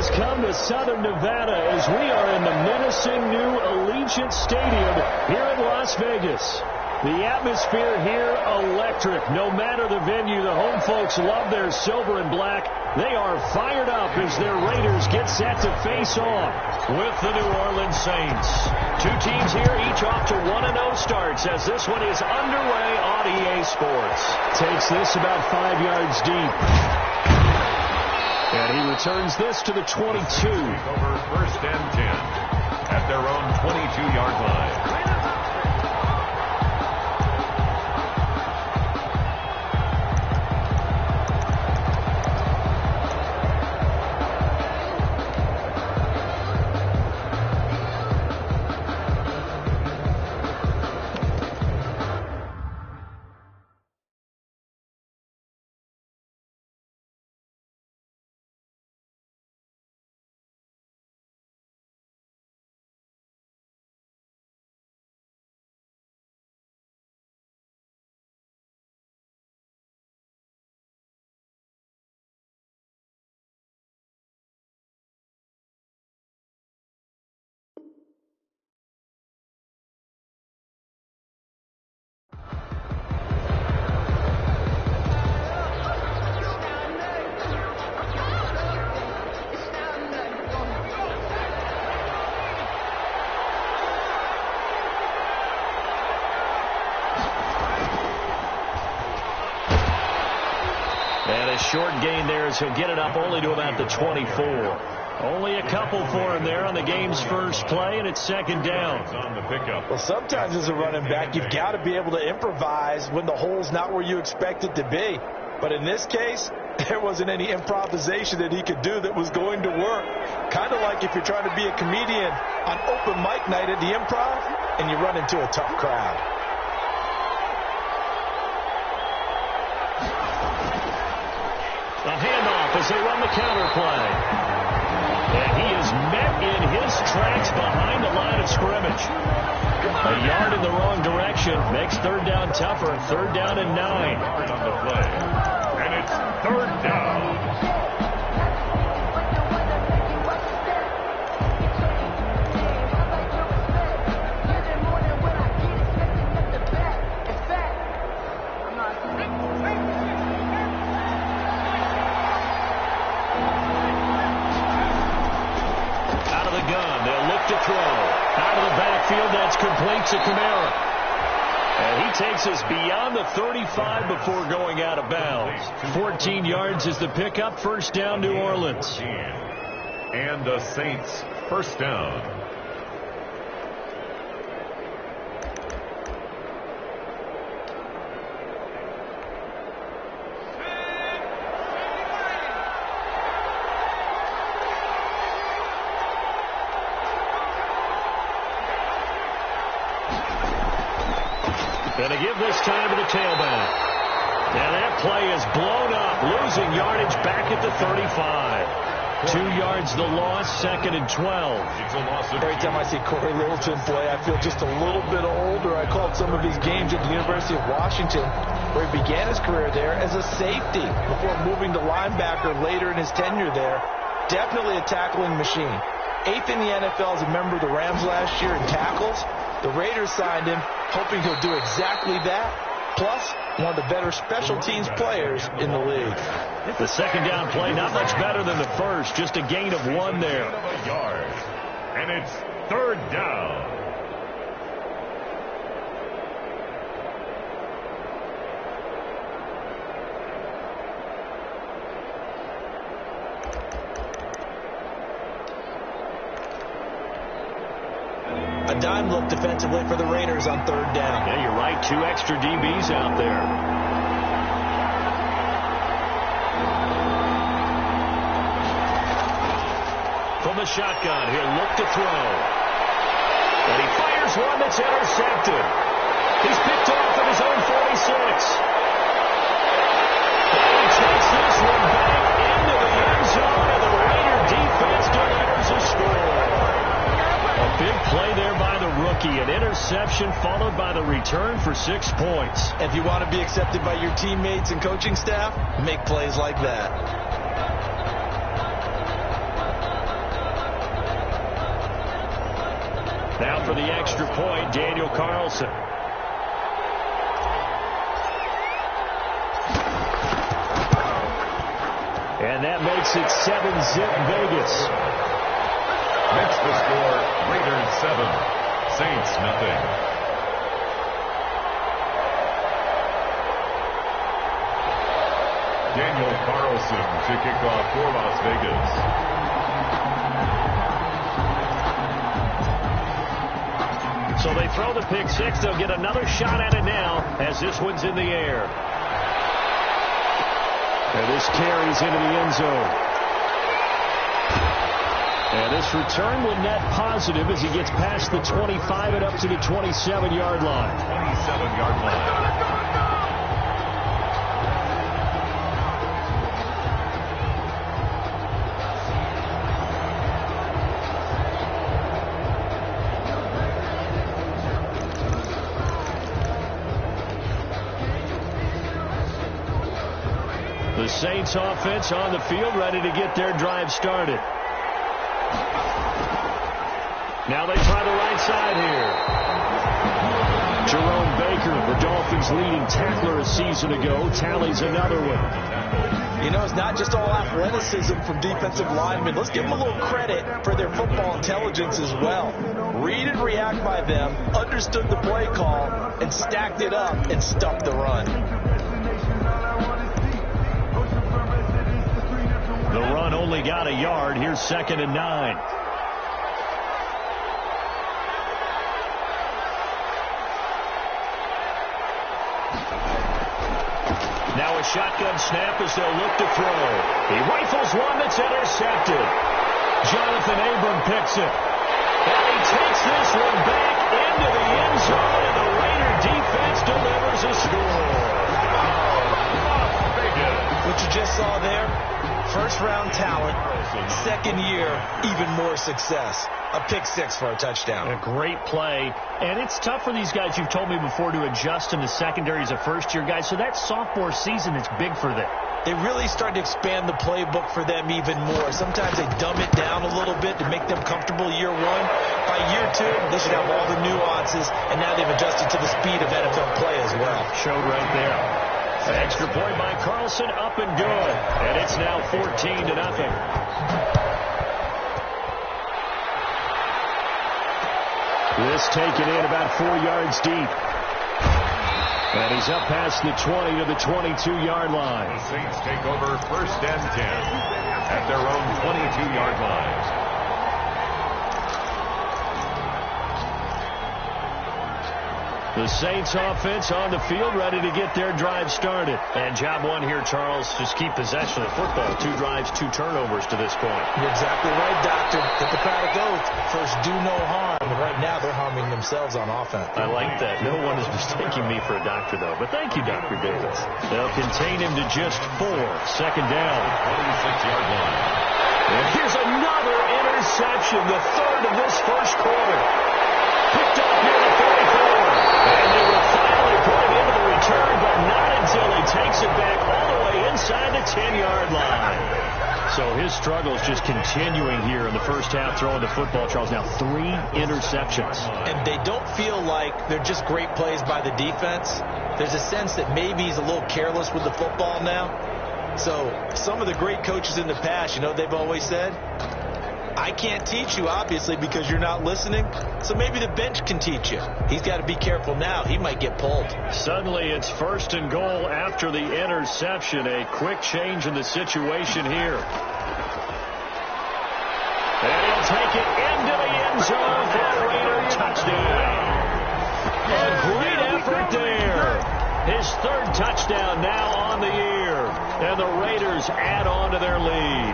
has come to Southern Nevada as we are in the menacing new Allegiant Stadium here in Las Vegas. The atmosphere here electric. No matter the venue, the home folks love their silver and black. They are fired up as their Raiders get set to face off with the New Orleans Saints. Two teams here, each off to 1-0 starts as this one is underway on EA Sports. Takes this about 5 yards deep. And he returns this to the 22. Over 1st and 10 at their own 22-yard line. And a short gain there as he'll get it up only to about the 24. Only a couple for him there on the game's first play, and it's second down. On the pickup. Well, sometimes as a running back, you've got to be able to improvise when the hole's not where you expect it to be. But in this case, there wasn't any improvisation that he could do that was going to work. Kind of like if you're trying to be a comedian on open mic night at the Improv and you run into a tough crowd. A handoff as they run the counter play. And he is met in his tracks behind the line of scrimmage. A yard in the wrong direction makes third down tougher. Third down and 9. On the play. And it's third down. Out of the backfield, that's complete to Kamara. And he takes us beyond the 35 before going out of bounds. 14 yards is the pickup. First down, New Orleans. And the Saints, first down. Going to give this time to the tailback. And that play is blown up, losing yardage back at the 35. 2 yards the loss, second and 12. Every time I see Corey Littleton play, I feel just a little bit older. I called some of his games at the University of Washington, where he began his career there as a safety before moving to linebacker later in his tenure there. Definitely a tackling machine. 8th in the NFL as a member of the Rams last year in tackles. The Raiders signed him, hoping he'll do exactly that, plus one of the better special teams players in the league. The second down play, not much better than the first, just a gain of 1 there. And it's third down. A dime look defensively for the Raiders on third down. Yeah, you're right. 2 extra DBs out there. From the shotgun, he'll look to throw. And he fires one that's intercepted. He's picked off at his own 46. And he takes this one back into the end zone, and the Raider defense delivers a score. A big play there by the rookie. An interception followed by the return for 6 points. If you want to be accepted by your teammates and coaching staff, make plays like that. Now for the extra point, Daniel Carlson. And that makes it 7-zip Vegas. Makes the score Raiders 7, Saints nothing. Daniel Carlson to kick off for Las Vegas. So they throw the pick six. They'll get another shot at it now as this one's in the air. And this carries into the end zone. And this return will net positive as he gets past the 25 and up to the 27-yard line. 27-yard line. The Saints offense on the field, ready to get their drive started. Now they try the right side here. Jerome Baker, the Dolphins' leading tackler a season ago, tallies another one. You know, it's not just all athleticism from defensive linemen. Let's give them a little credit for their football intelligence as well. Read and react by them, understood the play call, and stacked it up and stuffed the run. The run only got a yard. Here's 2nd and 9. Now a shotgun snap as they'll look to throw. He rifles one that's intercepted. Jonathan Abram picks it. And he takes this one back into the end zone, and the Raider defense delivers a score. What you just saw there, first-round talent, second year, even more success. A pick six for a touchdown. A great play. And it's tough for these guys, you've told me before, to adjust in the secondary as a first-year guy. So that sophomore season is big for them. They really start to expand the playbook for them even more. Sometimes they dumb it down a little bit to make them comfortable year one. By year two, they should have all the nuances, and now they've adjusted to the speed of NFL play as well. Showed right there. An extra point by Carlson, up and good. And it's now 14-0. This taken in about 4 yards deep. And he's up past the 20 to the 22-yard line. The Saints take over 1st and 10 at their own 22-yard line. The Saints offense on the field, ready to get their drive started. And job one here, Charles, just keep possession of the football. 2 drives, 2 turnovers to this point. You're exactly right, Doctor. Hippocratic oath. First, do no harm. And right now, they're harming themselves on offense. I like that. No one is mistaking me for a doctor, though. But thank you, Dr. Davis. They'll contain him to just 4. 2nd down. 26-yard line. And here's another interception, the 3rd of this first quarter. Picked up near the 34. And they will finally put it into the return, but not until he takes it back all the way inside the 10-yard line. So his struggles just continuing here in the first half, throwing the football, Charles. Now 3 interceptions. And they don't feel like they're just great plays by the defense. There's a sense that maybe he's a little careless with the football now. So some of the great coaches in the past, you know, they've always said, I can't teach you, obviously, because you're not listening. So maybe the bench can teach you. He's got to be careful now. He might get pulled. Suddenly it's 1st and goal after the interception. A quick change in the situation here. And he'll take it into the end zone for a Raider touchdown. A great effort there. His 3rd touchdown now on the year. And the Raiders add on to their lead.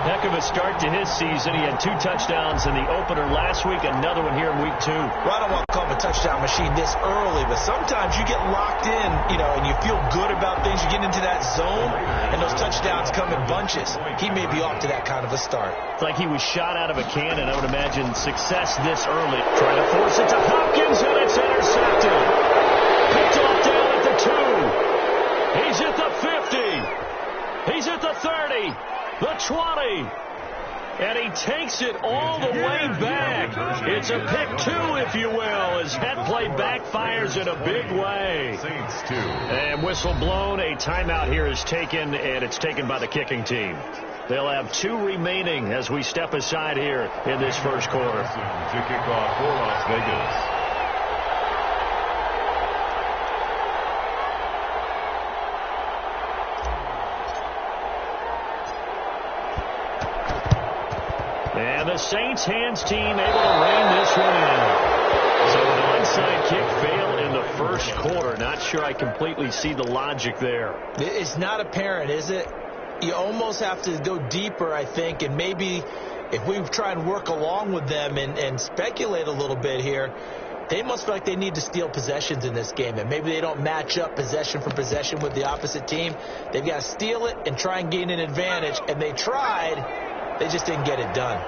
Heck of a start to his season. He had 2 touchdowns in the opener last week, another one here in week 2. Well, I don't want to call him a touchdown machine this early, but sometimes you get locked in, you know, and you feel good about things. You get into that zone, and those touchdowns come in bunches. He may be off to that kind of a start. It's like he was shot out of a cannon. I would imagine success this early. Trying to force it to Hopkins, and it's intercepted. Picked off down at the 2. He's at the 50. He's at the 30. The 20. And he takes it all the way back. It's a pick two, if you will, as that play backfires in a big way. Saints 2. And whistle blown. A timeout here is taken, and it's taken by the kicking team. They'll have 2 remaining as we step aside here in this first quarter. To kick off for Las Vegas. And the Saints hands team able to rein this one in. So an onside kick fail in the first quarter. Not sure I completely see the logic there. It's not apparent, is it? You almost have to go deeper, I think, and maybe if we try and work along with them and speculate a little bit here, they must feel like they need to steal possessions in this game, and maybe they don't match up possession for possession with the opposite team. They've got to steal it and try and gain an advantage, and they tried. They just didn't get it done.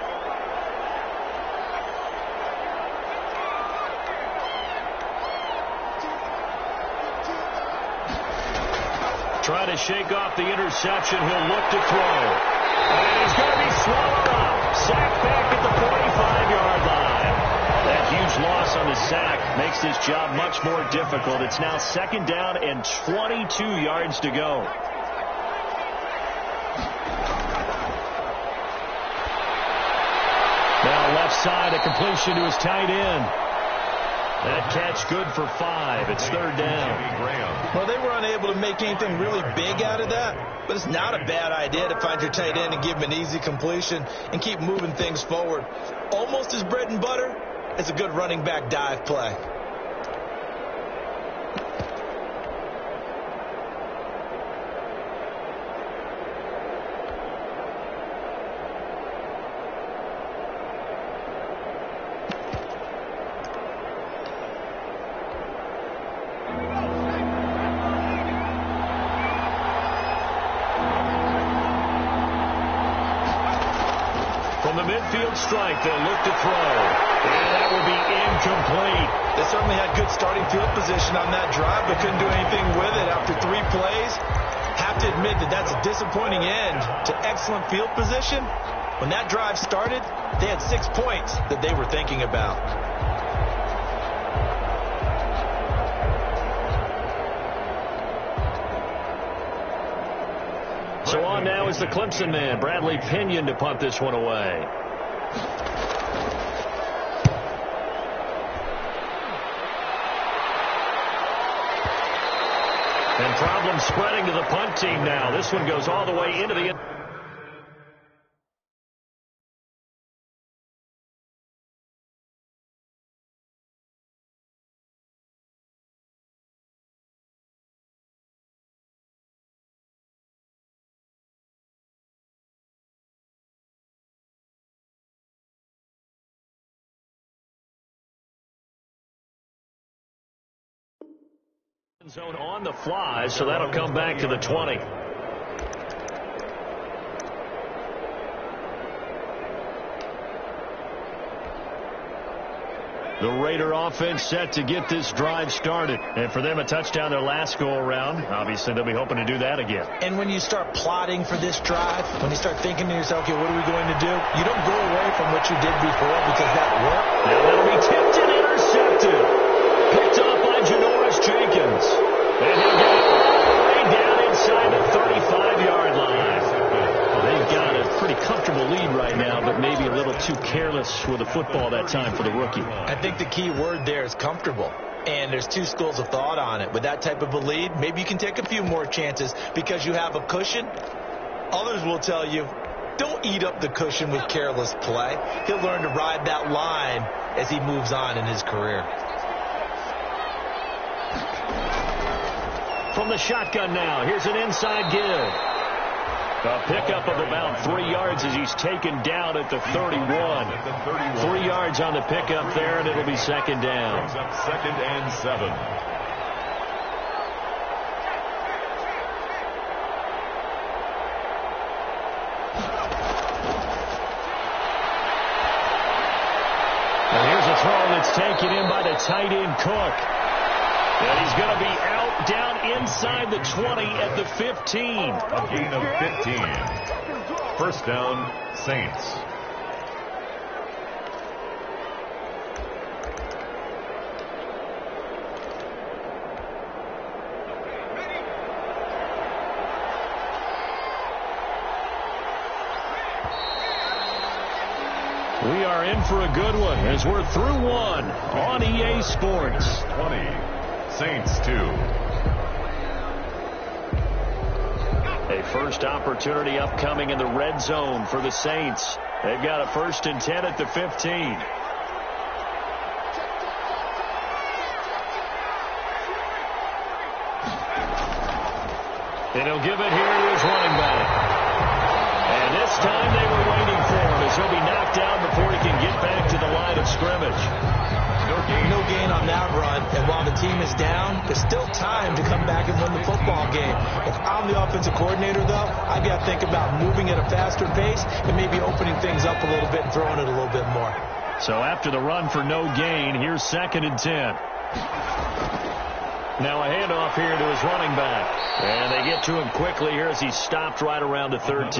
Trying to shake off the interception. He'll look to throw. And he's going to be swallowed up. Sacked back at the 45-yard line. That huge loss on the sack makes this job much more difficult. It's now 2nd down and 22 yards to go. Now left side, a completion to his tight end. That catch good for 5. It's 3rd down. Well, they were unable to make anything really big out of that, but it's not a bad idea to find your tight end and give him an easy completion and keep moving things forward. Almost his bread and butter is a good running back dive play. Midfield strike, they'll look to throw. And that will be incomplete. They certainly had good starting field position on that drive, but couldn't do anything with it after 3 plays. Have to admit that that's a disappointing end to excellent field position. When that drive started, they had 6 points that they were thinking about. So on now is the Clemson man, Bradley Pinion, to punt this one away. And problems spreading to the punt team now. This one goes all the way into the end. Zone on the fly, so that'll come back to the 20. The Raider offense set to get this drive started. And for them, a touchdown their last go-around. Obviously, they'll be hoping to do that again. And when you start plotting for this drive, when you start thinking to yourself, okay, what are we going to do? You don't go away from what you did before because that worked. Now that'll be tipped and intercepted. Picked off by Janoris Jenkins. And he'll get it all the way down inside the 35-yard line. Well, they've got a pretty comfortable lead right now, but maybe a little too careless with the football that time for the rookie. I think the key word there is comfortable. And there's 2 schools of thought on it. With that type of a lead, maybe you can take a few more chances because you have a cushion. Others will tell you, don't eat up the cushion with careless play. He'll learn to ride that line as he moves on in his career. From the shotgun now, here's an inside give. A pickup of about 3 yards as he's taken down at the 31. 3 yards on the pickup there, and it'll be 2nd down. Brings up 2nd and 7. And here's a throw that's taken in by the tight end Cook. And he's going to be out down inside the 20 at the 15. A gain of 15. 1st down, Saints. We are in for a good one as we're through one on EA Sports. 20, Saints 2. A first opportunity upcoming in the red zone for the Saints. They've got a 1st and 10 at the 15. And he'll give it here to his running back. And this time they were waiting for him as he'll be knocked down before he can get back to the line of scrimmage. No gain on that run. And while the team is down, there's still time to come back and win the football game. If I'm the offensive coordinator, though, I've got to think about moving at a faster pace and maybe opening things up a little bit and throwing it a little bit more. So after the run for no gain, here's 2nd and 10. Now a handoff here to his running back. And they get to him quickly here as he's stopped right around the 13.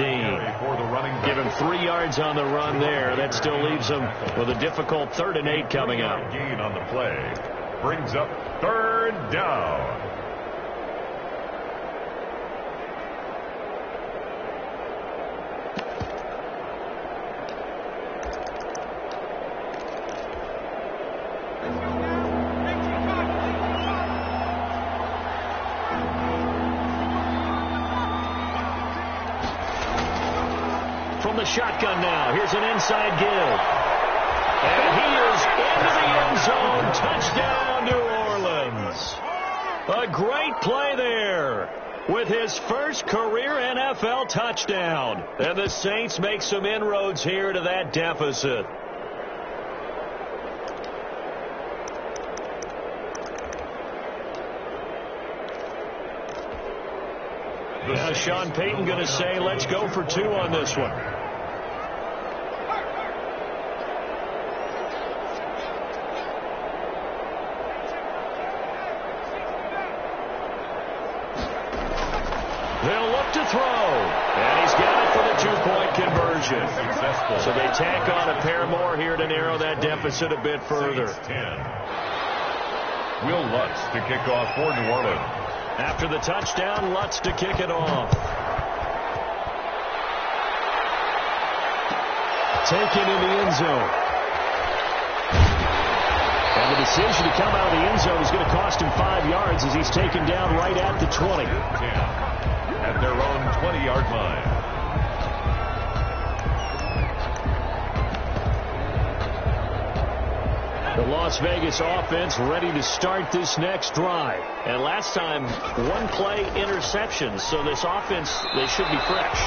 Give him 3 yards on the run there. That still leaves him with a difficult 3rd and 8 coming up. Gain on the play. Brings up 3rd down. From the shotgun now, here's an inside give. And he is into the end zone. Touchdown, New Orleans. A great play there with his first career NFL touchdown. And the Saints make some inroads here to that deficit. Now Sean Payton going to say, let's go for 2 on this one. They'll look to throw. And he's got it for the 2-point conversion. So they tack on a pair more here to narrow that deficit a bit further. Will Lutz to kick off for New Orleans. After the touchdown, Lutz to kick it off. Taken in the end zone. And the decision to come out of the end zone is going to cost him 5 yards as he's taken down right at the 20. At their own 20-yard line. The Las Vegas offense ready to start this next drive. And last time, 1-play interceptions. So this offense, they should be fresh.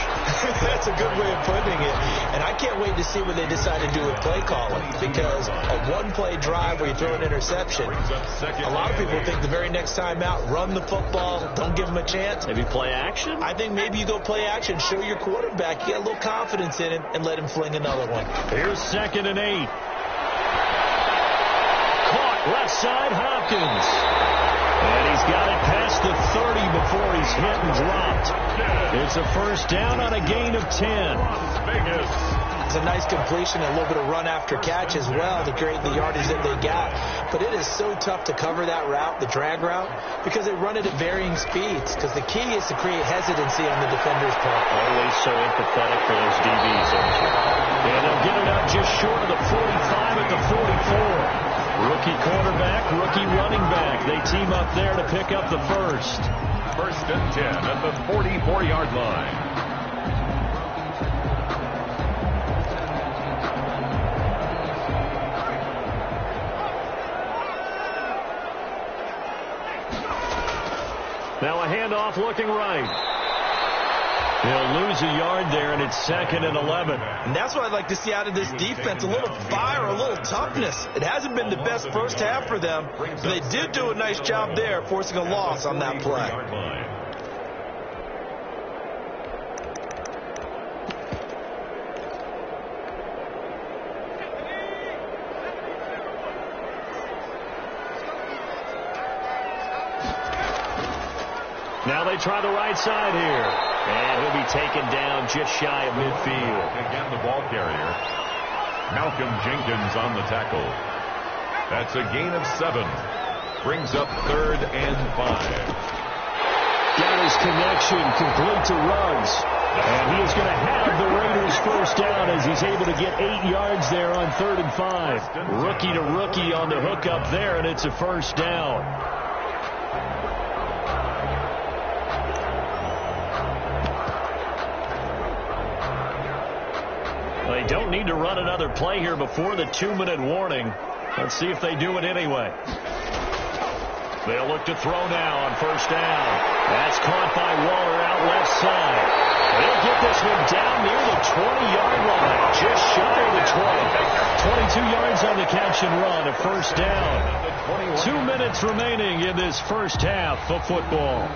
That's a good way of putting it. And I can't wait to see what they decide to do with play calling. Because a 1-play drive where you throw an interception, a lot of people think the very next time out, run the football, don't give them a chance. Maybe play action? I think maybe you go play action, show your quarterback, get a little confidence in him, and let him fling another one. Here's 2nd and 8. Left side, Hopkins. And he's got it past the 30 before he's hit and dropped. It's a 1st down on a gain of 10. Vegas. It's a nice completion, a little bit of run after catch as well to create the yardage that they got. But it is so tough to cover that route, the drag route, because they run it at varying speeds. Because the key is to create hesitancy on the defender's part. Always so empathetic for those DBs, aren't you? And they'll get it up just short of the 45 at the 44. Rookie quarterback, rookie running back. They team up there to pick up the 1st. 1st and 10 at the 44-yard line. Now a handoff looking right. He'll lose a yard there, and it's 2nd and 11. And that's what I'd like to see out of this defense, a little fire, a little toughness. It hasn't been the best first half for them, but they did do a nice job there, forcing a loss on that play. Now they try the right side here. And he'll be taken down just shy of midfield. Again, the ball carrier. Malcolm Jenkins on the tackle. That's a gain of 7. Brings up 3rd and 5. Got his connection complete to Ruggs. And he is going to have the Raiders first down as he's able to get 8 yards there on 3rd and 5. Rookie to rookie on the hook up there, and it's a first down. They don't need to run another play here before the 2-minute warning. Let's see if they do it anyway. They'll look to throw now on first down. That's caught by Waller out left side. They'll get this one down near the 20-yard line, just shy of the 20. 22 yards on the catch and run, a first down. 2 minutes remaining in this first half of football.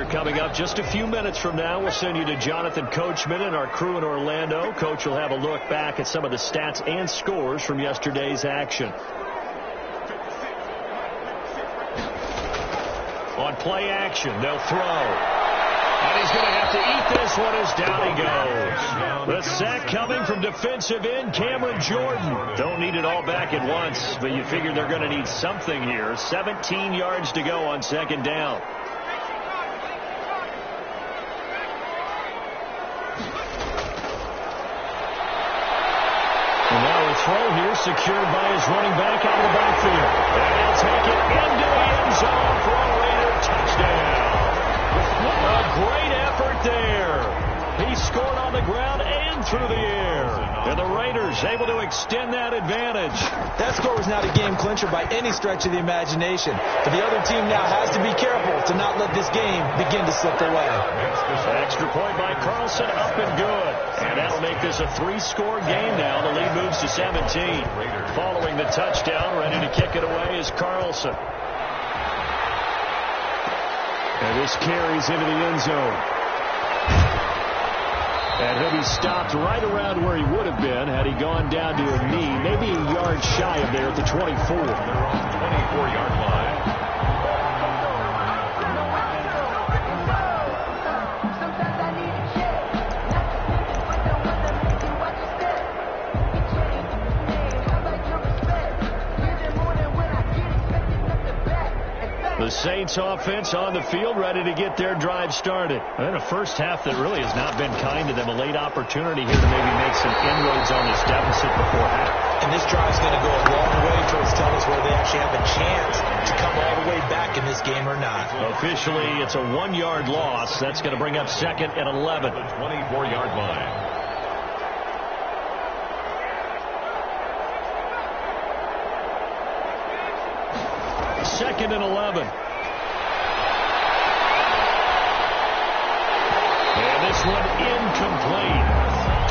Coming up just a few minutes from now, we'll send you to Jonathan Coachman and our crew in Orlando. Coach will have a look back at some of the stats and scores from yesterday's action. On play action, they'll throw. And he's going to have to eat this one as down he goes. The sack coming from defensive end Cameron Jordan. Don't need it all back at once, but you figure they're going to need something here. 17 yards to go on 2nd down. Throw here secured by his running back out of the backfield. And he'll take it into the end zone for a Raider touchdown. A great effort there. He scored on the ground and through the air. And the Raiders able to extend that advantage. That score was not a game clincher by any stretch of the imagination. But the other team now has to be careful to not let this game begin to slip away. Extra point by Carlson, up and good. And that'll make this a 3-score game now. The lead moves to 17. Following the touchdown, ready to kick it away is Carlson. And this carries into the end zone. And he'll be stopped right around where he would have been had he gone down to a knee, maybe a yard shy of there at the 24. They're on the 24-yard line. The Saints offense on the field, ready to get their drive started. And a first half that really has not been kind to them. A late opportunity here to maybe make some inroads on this deficit before half. And this drive is going to go a long way towards telling us whether they actually have a chance to come all the way back in this game or not. Officially, it's a 1-yard loss. That's going to bring up 2nd and 11. The 24-yard line. Second and 11. And this one incomplete.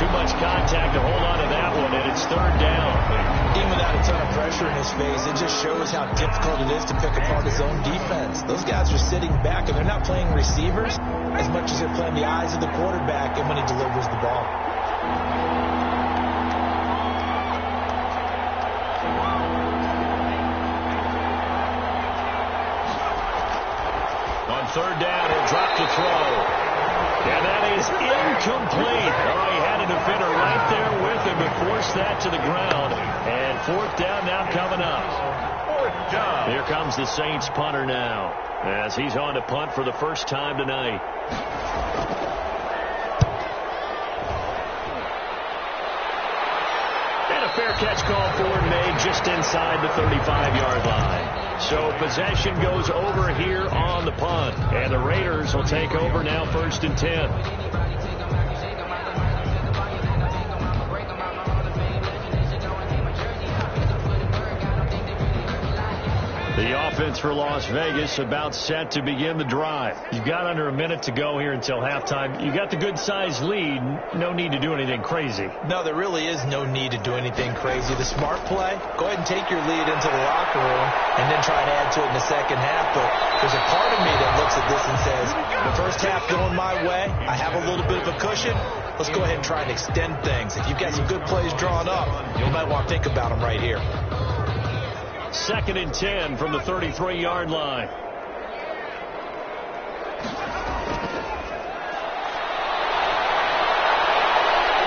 Too much contact to hold on to that one, and it's 3rd down. Even without a ton of pressure in his face, it just shows how difficult it is to pick apart his own defense. Those guys are sitting back, and they're not playing receivers as much as they're playing the eyes of the quarterback and when he delivers the ball. On 3rd down, he'll drop to throw. And that is incomplete. Oh, he had a defender right there with him to force that to the ground. And 4th down now coming up. 4th down. Here comes the Saints punter now as he's on to punt for the first time tonight. And a fair catch call for and made just inside the 35-yard line. So possession goes over here on the punt. And the Raiders will take over now 1st and 10. The offense for Las Vegas about set to begin the drive. You've got under a minute to go here until halftime. You got the good-sized lead. No need to do anything crazy. No, there really is no need to do anything crazy. The smart play, go ahead and take your lead into the locker room and then try to add to it in the second half. But there's a part of me that looks at this and says, the first half going my way, I have a little bit of a cushion. Let's go ahead and try and extend things. If you've got some good plays drawn up, you might want to think about them right here. 2nd and 10 from the 33-yard line.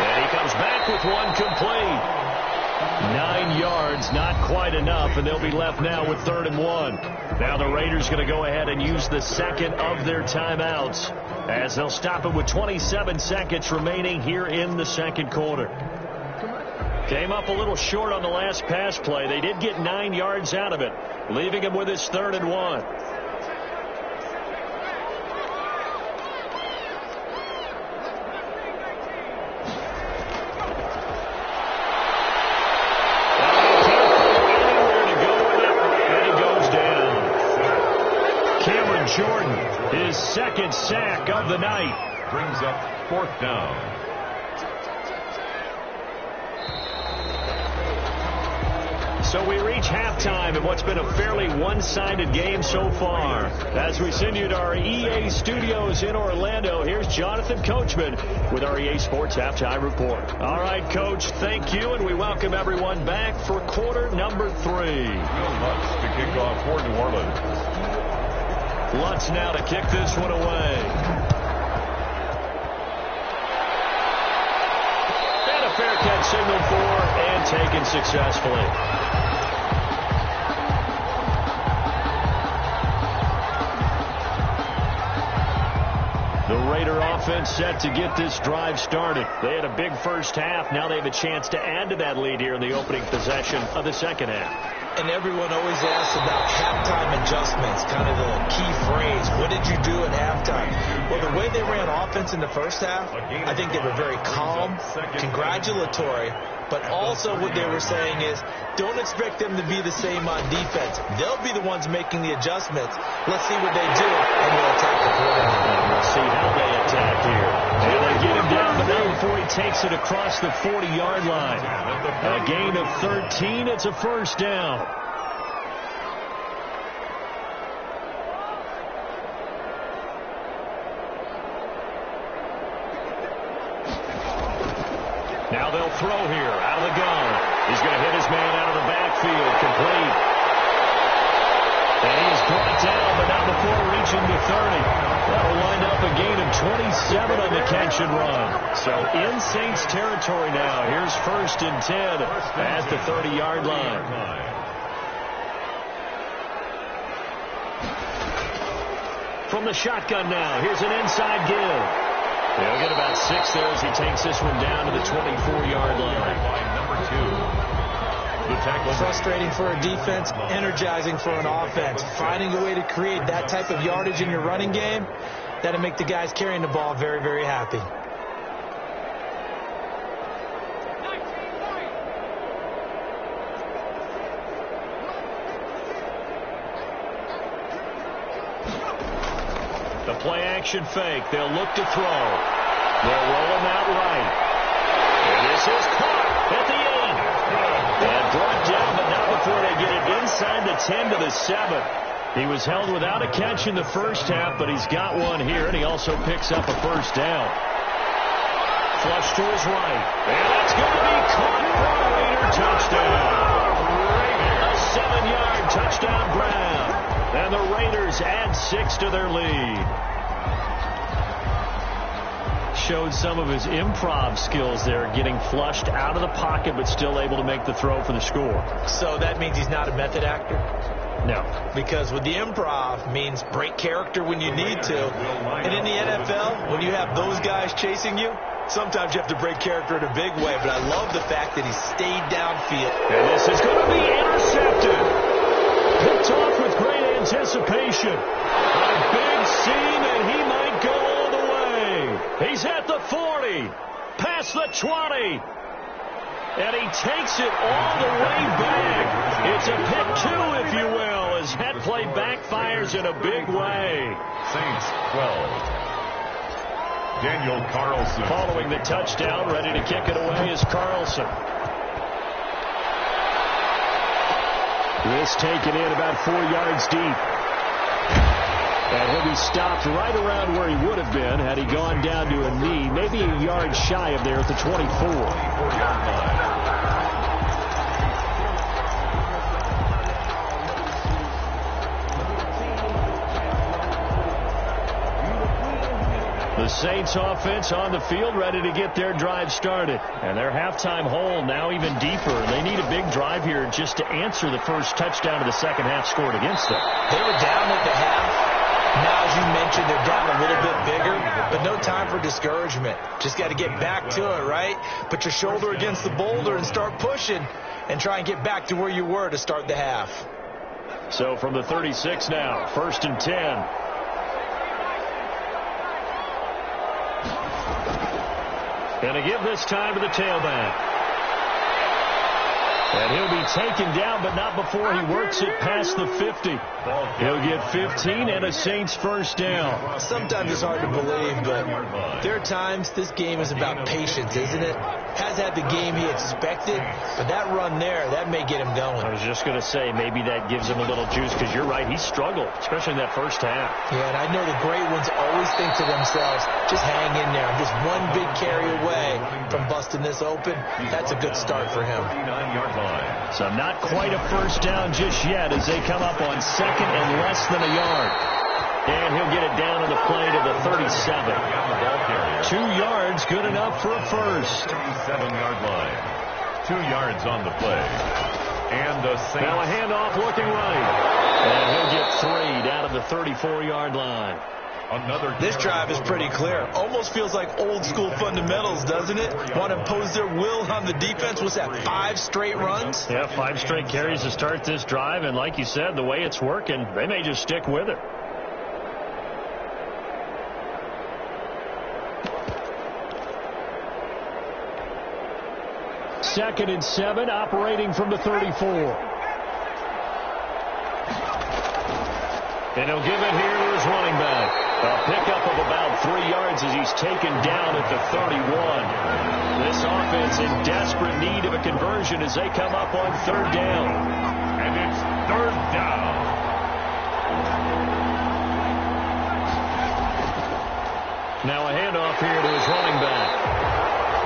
And he goes back with one complete. 9 yards, not quite enough, and they'll be left now with 3rd and 1. Now the Raiders going to go ahead and use the second of their timeouts as they'll stop it with 27 seconds remaining here in the second quarter. Came up a little short on the last pass play. They did get 9 yards out of it, leaving him with his 3rd and 1. Jordan, his second sack of the night. Brings up 4th down. So we reach halftime in what's been a fairly one-sided game so far. As we send you to our EA studios in Orlando, here's Jonathan Coachman with our EA Sports Halftime Report. All right, Coach, thank you, and we welcome everyone back for quarter number 3. Will Lutz to kick off for New Orleans. Lutz now to kick this one away. And a fair catch signaled for and taken successfully. The Raider offense set to get this drive started. They had a big first half. Now they have a chance to add to that lead here in the opening possession of the second half. And everyone always asks about halftime adjustments, kind of the key phrase. What did you do at halftime? Well, the way they ran offense in the first half, I think they were very calm, congratulatory, but also what they were saying is don't expect them to be the same on defense. They'll be the ones making the adjustments. Let's see what they do, and we'll attack the quarterback. And we'll see how they attack here. And they get him down, but not before he takes it across the 40-yard line. A gain of 13. It's a first down. Now they'll throw here out of the gun. He's going to hit his man out of the backfield. Complete. And he is brought down, but not before reaching the 30. That'll wind up a gain of 27 on the catch and run. So in Saints territory now. Here's 1st and 10 at the 30-yard line. From the shotgun now. Here's an inside give. They'll get about 6 there as he takes this one down to the 24-yard line. Number 2. The tackle. Frustrating for a defense, energizing for an offense. Finding a way to create that type of yardage in your running game, that'll make the guys carrying the ball very, very happy. The play-action fake. They'll look to throw. They'll roll him out right. And this is caught at the 8. And brought down, but not before they get it inside the 10 to the 7. He was held without a catch in the first half, but he's got one here, and he also picks up a first down. Flush to his right. And that's going to be caught for a Raider touchdown. A 7-yard touchdown grab. And the Raiders add 6 to their lead. Showed some of his improv skills there, getting flushed out of the pocket, but still able to make the throw for the score. So that means he's not a method actor? No. Because with the improv means break character when you need to. And in the NFL, when you have those guys chasing you, sometimes you have to break character in a big way. But I love the fact that he stayed downfield. And this is going to be intercepted. Picked off with great anticipation. A big seam, and he might go all the way. He's at the 40, past the 20. And he takes it all the way back. It's a pick 2, if you will, as that play backfires in a big way. Saints 12. Daniel Carlson. Following the touchdown, ready to kick it away is Carlson. This taken in about 4 yards deep. And he'll be stopped right around where he would have been had he gone down to a knee, maybe a yard shy of there at the 24. 24-yard line. The Saints offense on the field, ready to get their drive started. And their halftime hole now even deeper. They need a big drive here just to answer the first touchdown of the second half scored against them. They were down at the half. Now, as you mentioned, they're down a little bit bigger, but no time for discouragement. Just got to get back to it, right? Put your shoulder against the boulder and start pushing and try and get back to where you were to start the half. So from the 36 now, 1st and 10. And to give this time to the tailback. And he'll be taken down, but not before he works it past the 50. He'll get 15 and a Saints first down. Sometimes it's hard to believe, but there are times this game is about patience, isn't it? Has had the game he expected, but that run there, that may get him going. I was just going to say, maybe that gives him a little juice, because you're right, he struggled, especially in that first half. Yeah, and I know the great ones always think to themselves, just hang in there. I'm just one big carry away from busting this open. That's a good start for him. So not quite a first down just yet as they come up on second and less than a yard. And he'll get it down on the play to the 37. 2 yards, good enough for a first. 37-yard line. 2 yards on the play. And the Saints. Now a handoff looking right. And he'll get 3 down to the 34-yard line. This drive is pretty clear. Almost feels like old school fundamentals, doesn't it? Want to impose their will on the defense. What's that, 5 straight runs? Yeah, 5 straight carries to start this drive. And like you said, the way it's working, they may just stick with it. Second and 7, operating from the 34. And he'll give it here to his running back. A pickup of about 3 yards as he's taken down at the 31. This offense in desperate need of a conversion as they come up on 3rd down. And it's 3rd down. Now a handoff here to his running back.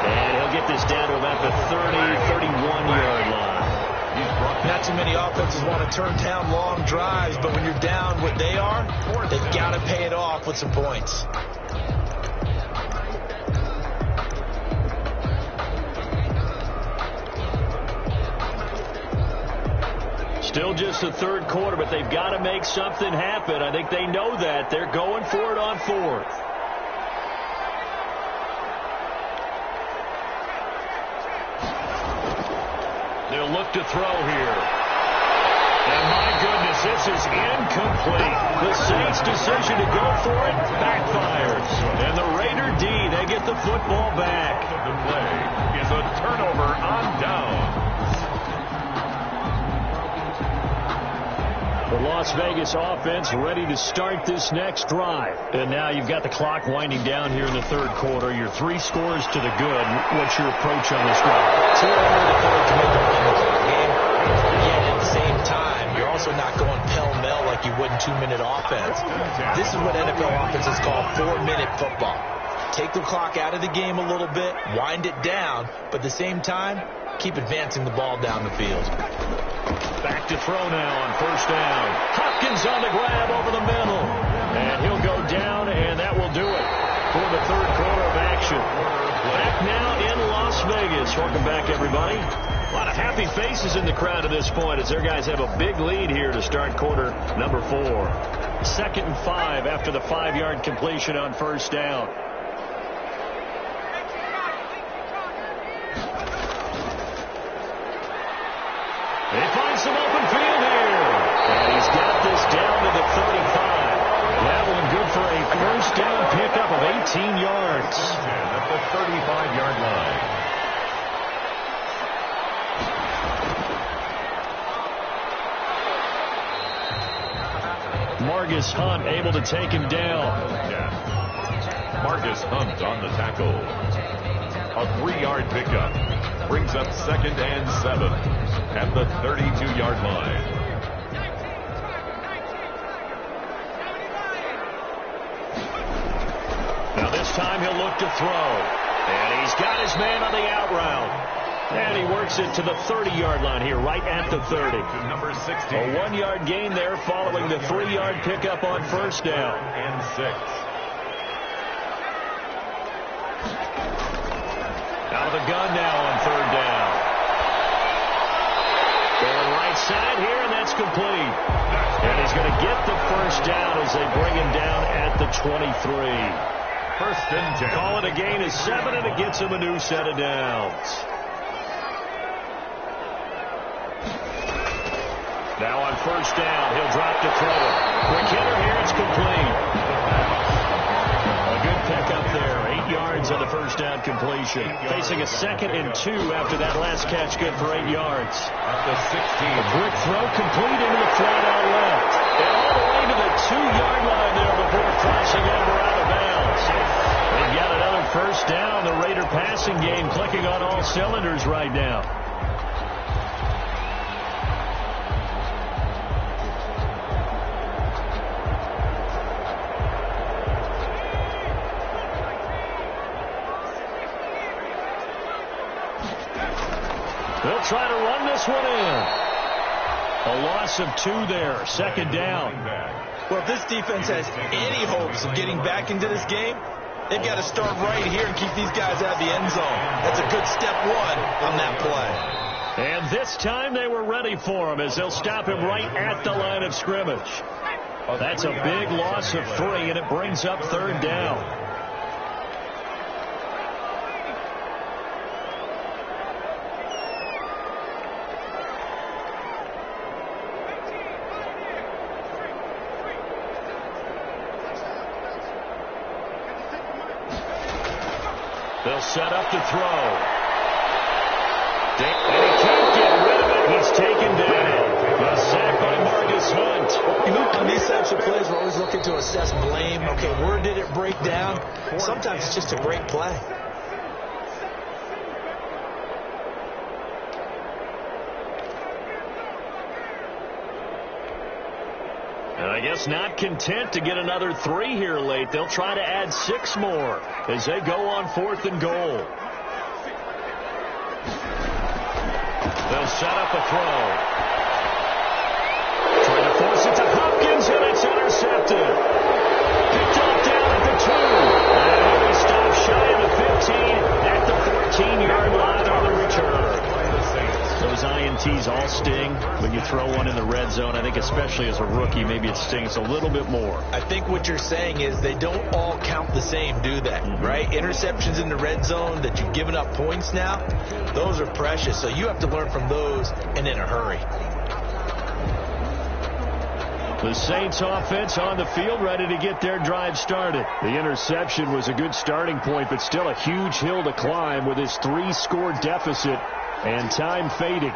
And he'll get this down to about the 31-yard line. Not too many offenses want to turn down long drives, but when you're down what they are, they've got to pay it off with some points. Still just the 3rd quarter, but they've got to make something happen. I think they know that. They're going for it on 4th. They'll look to throw here. And my goodness, this is incomplete. The Saints' decision to go for it backfires. And the Raider D, they get the football back. The play is a turnover on down. The Las Vegas offense ready to start this next drive. And now you've got the clock winding down here in the 3rd quarter. You're 3 scores to the good. What's your approach on this drive? So we're only the third to make a run into the game. Yet at the same time, you're also not going pell-mell like you would in 2-minute offense. This is what NFL offenses call 4-minute football. Take the clock out of the game a little bit, wind it down, but at the same time, keep advancing the ball down the field. Back to throw now on 1st down. Hopkins on the grab over the middle. And he'll go down, and that will do it for the 3rd quarter of action. Back now in Las Vegas. Welcome back, everybody. A lot of happy faces in the crowd at this point as their guys have a big lead here to start quarter number 4. 2nd and 5 after the 5-yard completion on 1st down. They find some open field here. And he's got this down to the 35. That one good for a first down pickup of 18 yards. At the 35-yard line. Margus Hunt able to take him down. Margus Hunt on the tackle. A 3-yard pickup. Brings up 2nd and 7 at the 32-yard line. Now this time he'll look to throw. And he's got his man on the out route. And he works it to the 30-yard line here, right at the 30. To number 16. A 1-yard gain there following the 3-yard pickup on 1st down. And 6. Out of the gun now on third down. Going right side here, and that's complete. And he's going to get the first down as they bring him down at the 23. First and 10. Call it a gain of 7, and it gets him a new set of downs. Now on first down, he'll drop to throw it. Quick hitter here, it's complete. A good pickup there. 8 yards on the first down completion. Facing a 2nd and 2 after that last catch, good for 8 yards. At the 16. A quick throw complete into the flat out left. And all the way to the 2-yard line there before crossing over out of bounds. They got another first down. The Raider passing game clicking on all cylinders right now. They'll try to run this one in. A loss of 2 there. 2nd down. Well, if this defense has any hopes of getting back into this game, they've got to start right here and keep these guys out of the end zone. That's a good step 1 on that play. And this time they were ready for him as they'll stop him right at the line of scrimmage. That's a big loss of 3, and it brings up 3rd down. They'll set up to throw. And he can't get rid of it. He's taken down. A sack by Marcus Hunt. On these types of plays, we're always looking to assess blame. Okay, where did it break down? Sometimes it's just a great play. And I guess not content to get another 3 here late. They'll try to add 6 more as they go on 4th and goal. They'll set up a throw. Trying to force it to Hopkins, and it's intercepted. Picked off down at the 2. And he'll be stopped shy of the 15 at the 14-yard line on the return. Those INTs all sting when you throw one in the red zone. I think especially as a rookie, maybe it stings a little bit more. I think what you're saying is they don't all count the same, do they? Right? Interceptions in the red zone that you've given up points now, those are precious. So you have to learn from those and in a hurry. The Saints offense on the field, ready to get their drive started. The interception was a good starting point, but still a huge hill to climb with his 3-score deficit. And time fading.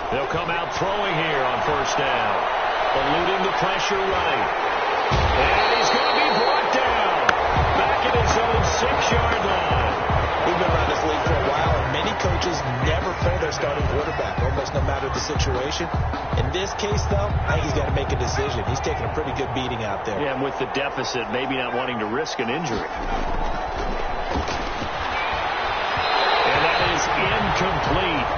They'll come out throwing here on first down. Eluding the pressure right. And he's going to be brought down. Back at his own 6-yard line. We've been around this league for a while, and many coaches never pull their starting quarterback, almost no matter the situation. In this case, though, I think he's got to make a decision. He's taking a pretty good beating out there. Yeah, and with the deficit, maybe not wanting to risk an injury. And that is incomplete.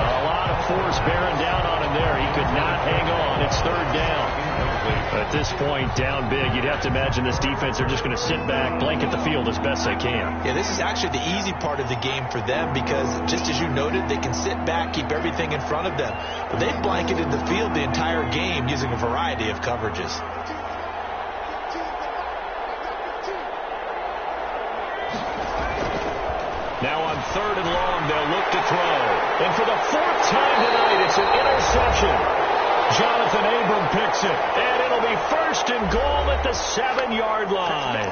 A lot of force bearing down on him there. He could not hang on. It's 3rd down. At this point, down big, you'd have to imagine this defense, they're just going to sit back, blanket the field as best they can. Yeah, this is actually the easy part of the game for them because, just as you noted, they can sit back, keep everything in front of them. But they've blanketed the field the entire game using a variety of coverages. Now on 3rd and long, they'll look to throw. And for the 4th time tonight, it's an interception. Jonathan Abram picks it, and it'll be 1st and goal at the 7-yard line.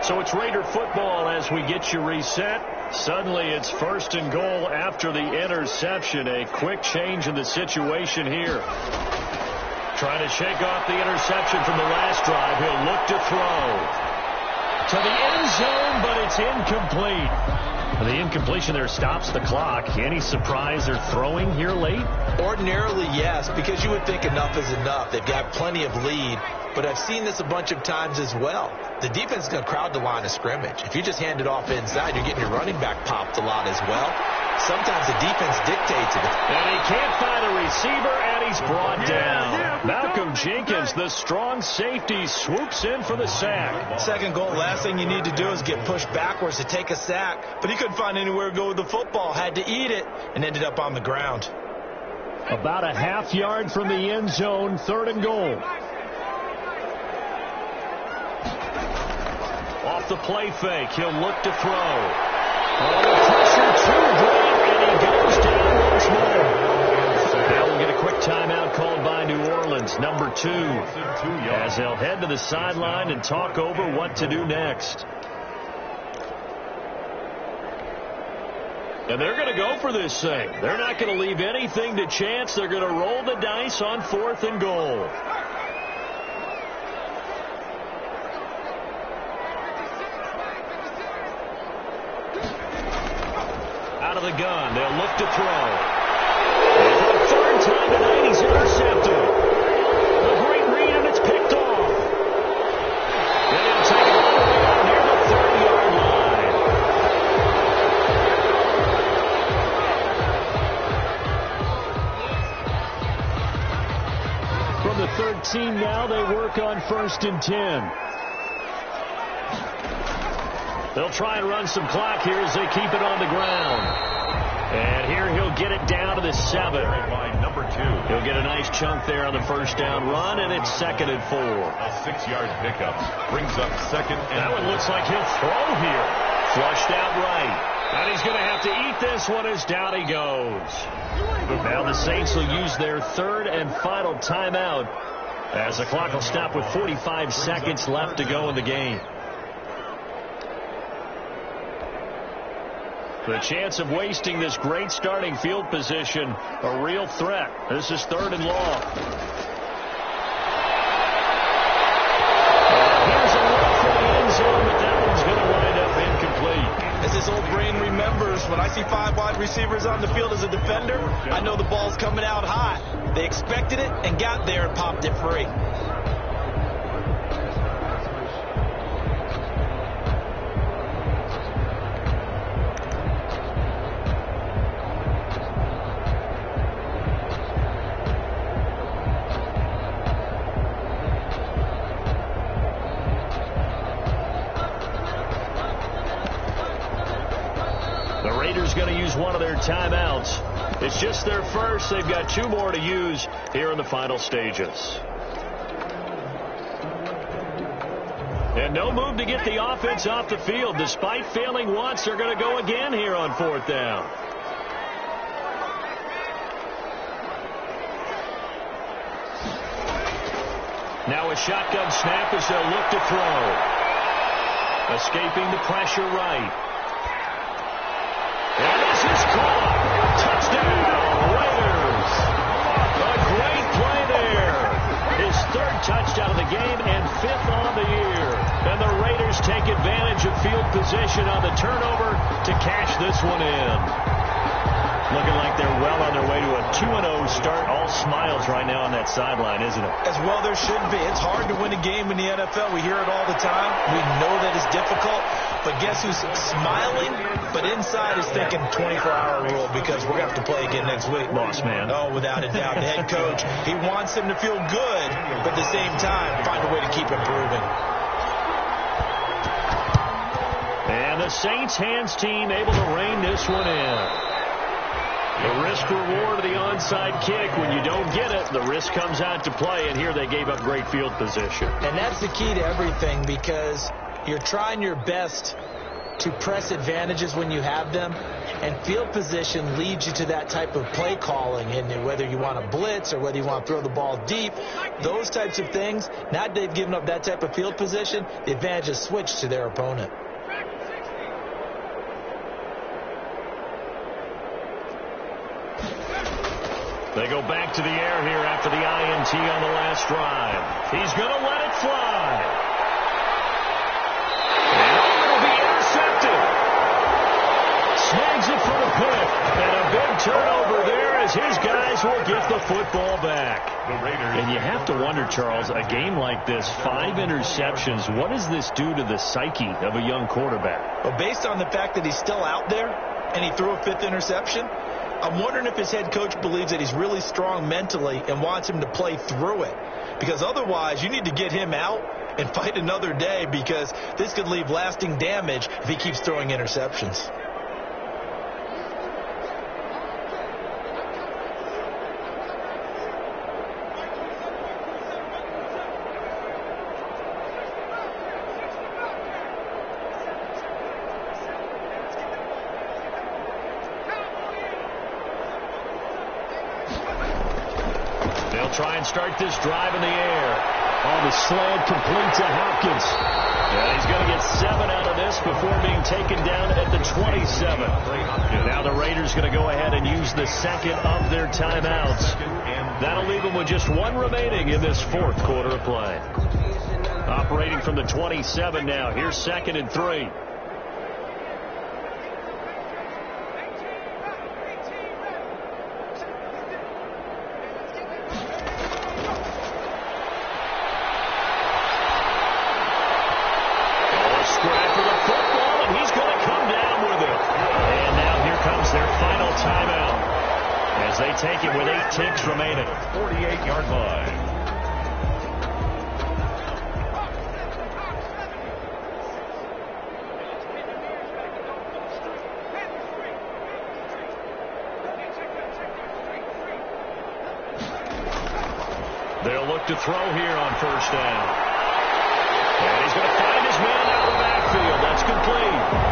So it's Raider football as we get you reset. Suddenly it's 1st and goal after the interception. A quick change in the situation here. Trying to shake off the interception from the last drive. He'll look to throw. To the end zone, but it's incomplete. The incompletion there stops the clock. Any surprise they're throwing here late? Ordinarily, yes, because you would think enough is enough. They've got plenty of lead. but I've seen this a bunch of times as well. The defense is going to crowd the line of scrimmage. If you just hand it off inside, you're getting your running back popped a lot as well. Sometimes the defense dictates it. And he can't find a receiver, and he's brought down. Malcolm Jenkins, the strong safety, swoops in for the sack. Second goal, last thing you need to do is get pushed backwards to take a sack. But he couldn't find anywhere to go with the football, had to eat it, and ended up on the ground. About a half yard from the end zone, 3rd and goal. Off the play fake, he'll look to throw. Oh, the pressure too great, and he goes down once more. Now we'll get a quick timeout called by New Orleans, number 2, as they'll head to the sideline and talk over what to do next. And they're going to go for this thing. They're not going to leave anything to chance. They're going to roll the dice on 4th and goal. Out of the gun, they'll look to throw. And for the 3rd time tonight, he's intercepted. A great read, and it's picked off. And he'll take it all the way out near the 30-yard line. From the 13 now, they work on 1st and 10. They'll try and run some clock here as they keep it on the ground. And here he'll get it down to the 7. Number 2. He'll get a nice chunk there on the first down run, and it's 2nd and 4. A 6-yard pickup brings up 2nd and that one looks like he'll throw here. Flushed out right. And he's going to have to eat this one as down he goes. Now the Saints will use their 3rd and final timeout as the clock will stop with 45 seconds left to go in the game. The chance of wasting this great starting field position, a real threat. This is 3rd and long. Here's a look for the end zone, but that one's going to wind up incomplete. As this old brain remembers, when I see 5 wide receivers on the field as a defender, I know the ball's coming out hot. They expected it and got there and popped it free. Going to use one of their timeouts. It's just their first. They've got 2 more to use here in the final stages. And no move to get the offense off the field. Despite failing once, they're going to go again here on 4th down. Now a shotgun snap as they'll look to throw. Escaping the pressure right. And this is caught. Touchdown, Raiders. A great play there. His 3rd touchdown of the game and 5th on the year. And the Raiders take advantage of field position on the turnover to cash this one in. Looking like they're well on their way to a 2-0 start. All smiles right now on that sideline, isn't it? As well there should be. It's hard to win a game in the NFL. We hear it all the time. We know that it's difficult. But guess who's smiling? But inside is thinking 24-hour rule because we're going to have to play again next week. Boss man. Oh, without a doubt. The head coach, he wants him to feel good, but at the same time, find a way to keep improving. And the Saints hands team able to rein this one in. The risk-reward of the onside kick. When you don't get it, the risk comes out to play, and here they gave up great field position. And that's the key to everything because you're trying your best to press advantages when you have them, and field position leads you to that type of play calling. And whether you want to blitz or whether you want to throw the ball deep, those types of things, now that they've given up that type of field position, the advantage is switched to their opponent. They go back to the air here after the INT on the last drive. He's going to let it fly. And it'll be intercepted. Snags it for the pick. And a big turnover there as his guys Raiders will get the football back. The Raiders. And you have to wonder, Charles, a game like this, 5 interceptions, what does this do to the psyche of a young quarterback? Well, based on the fact that he's still out there and he threw a 5th interception, I'm wondering if his head coach believes that he's really strong mentally and wants him to play through it. Because otherwise, you need to get him out and fight another day, because this could leave lasting damage if he keeps throwing interceptions. They'll try and start this drive in the air. On the slant, complete to Hopkins. And he's going to get 7 out of this before being taken down at the 27. Now the Raiders going to go ahead and use the second of their timeouts. That'll leave them with just 1 remaining in this 4th quarter of play. Operating from the 27 now. Here's 2nd and 3. They take it with 8 ticks remaining. 48-yard line. They'll look to throw here on 1st down. And he's going to find his man out of the backfield. That's complete.